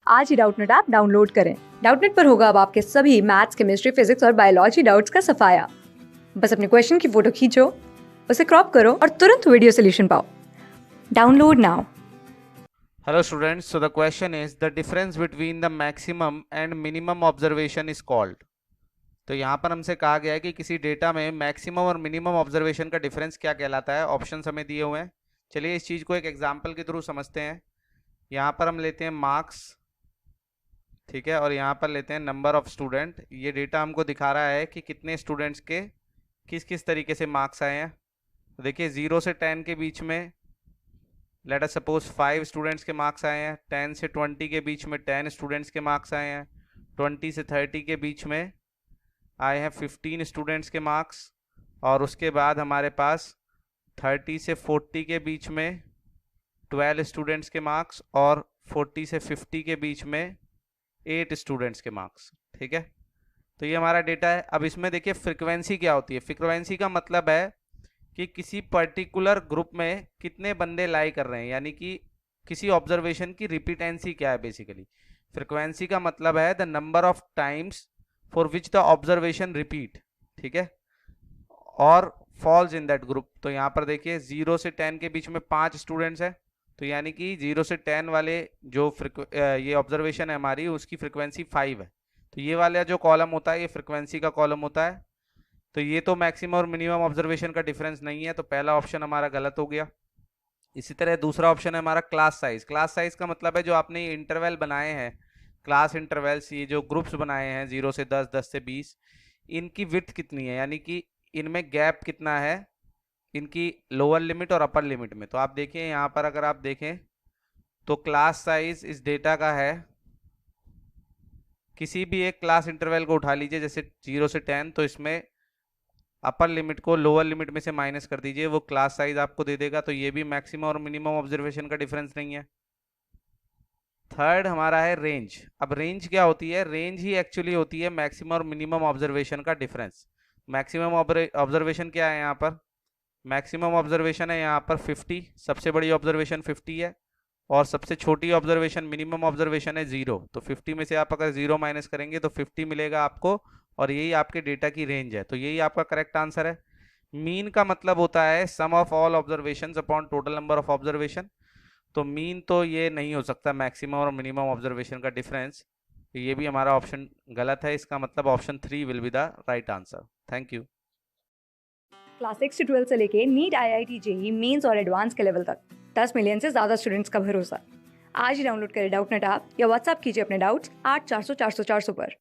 आज ही Doubtnut app download करें। Doubtnut पर होगा अब आपके सभी मैथ्स, केमिस्ट्री, फिजिक्स और बायोलॉजी डाउट्स का सफाया। बस अपने क्वेश्चन की फोटो खींचो, उसे क्रॉप करो और तुरंत वीडियो सोल्यूशन पाओ। Download now. Hello students, so the question is the difference between the maximum and minimum observation is called. तो यहाँ पर हमसे कहा गया है कि किसी डेटा में मैक्सिमम और मिनिमम ऑब्जर्वेशन का डिफरेंस क्या कहलाता है। ऑप्शंस हमें दिए हुए हैं। चलिए इस चीज़ को एक एग्जांपल के थ्रू समझते हैं। यहाँ पर हम लेते हैं मार्क्स, ठीक है, और यहाँ पर लेते हैं नंबर ऑफ स्टूडेंट। ये डेटा हमको दिखा रहा है कि कितने स्टूडेंट्स के किस किस तरीके से मार्क्स आए हैं। तो देखिए 0 से 10 के बीच में लेट अस सपोज 5 स्टूडेंट्स के मार्क्स आए हैं। 10 से 20 के बीच में 10 स्टूडेंट्स के मार्क्स आए हैं। 20 से 30 के बीच में आए हैं 15 स्टूडेंट्स के मार्क्स। और उसके बाद हमारे पास 30 से 40 के बीच में 12 स्टूडेंट्स के मार्क्स और 40 से 50 के बीच में 8 स्टूडेंट्स के मार्क्स। ठीक है, तो ये हमारा डेटा है। अब इसमें देखिए फ्रिक्वेंसी क्या होती है। फ्रिक्वेंसी का मतलब है कि किसी पर्टिकुलर ग्रुप में कितने बंदे लाई कर रहे हैं, यानी कि किसी ऑब्जर्वेशन की रिपीटेंसी क्या है। बेसिकली फ्रिक्वेंसी का मतलब है the number of times for which the observation repeat, ठीक है, और फॉल्स इन दैट ग्रुप। तो यहाँ पर देखिए 0 से 10 के बीच में 5 स्टूडेंट्स हैं, तो यानी कि 0 से 10 वाले जो ये ऑब्जर्वेशन है हमारी, उसकी फ्रिक्वेंसी 5 है। तो ये वाला जो कॉलम होता है ये फ्रिक्वेंसी का कॉलम होता है। तो ये तो मैक्सिमम और मिनिमम ऑब्जर्वेशन का डिफरेंस नहीं है, तो पहला ऑप्शन हमारा गलत हो गया। इसी तरह दूसरा ऑप्शन है हमारा क्लास साइज। क्लास साइज का मतलब है जो आपने इंटरवल बनाए हैं, क्लास इंटरवल्स, ये जो ग्रुप्स बनाए हैं 0 से 10, 10 से 20, इनकी विड्थ कितनी है, यानी कि इनमें गैप कितना है इनकी लोअर लिमिट और अपर लिमिट में। तो आप देखिए यहाँ पर अगर आप देखें तो क्लास साइज इस डेटा का है, किसी भी एक क्लास इंटरवल को उठा लीजिए जैसे 0 से 10, तो इसमें अपर लिमिट को लोअर लिमिट में से माइनस कर दीजिए, वो क्लास साइज आपको दे देगा। तो ये भी मैक्सिमम और मिनिमम ऑब्जर्वेशन का डिफरेंस नहीं है। थर्ड हमारा है रेंज। अब रेंज क्या होती है? रेंज ही एक्चुअली होती है मैक्सिमम और मिनिमम ऑब्जर्वेशन का डिफरेंस। मैक्सिमम ऑब्जर्वेशन क्या है यहाँ पर? मैक्सिमम ऑब्जर्वेशन है यहाँ पर 50, सबसे बड़ी ऑब्जर्वेशन 50 है, और सबसे छोटी ऑब्जर्वेशन मिनिमम ऑब्जर्वेशन है 0। तो 50 में से आप अगर 0 माइनस करेंगे तो 50 मिलेगा आपको, और यही आपके डेटा की रेंज है। तो यही आपका करेक्ट आंसर है। मीन का मतलब होता है sum of all observations upon total number of observation. तो मीन तो ये नहीं हो सकता मैक्सिमम और मिनिमम ऑब्जर्वेशन का डिफरेंस। तो ये भी हमारा ऑप्शन गलत है। इसका मतलब option 3 will be the right answer. Thank you. Class 6 से 12 से लेके नीट, IIT, जेईई मेंस और एडवांस के लेवल तक 10 मिलियन से ज्यादा स्टूडेंट्स का भरोसा। आज ही डाउनलोड करें डाउटनेट ऐप या व्हाट्सएप कीजिए अपने डाउट्स 8400 400 400 पर।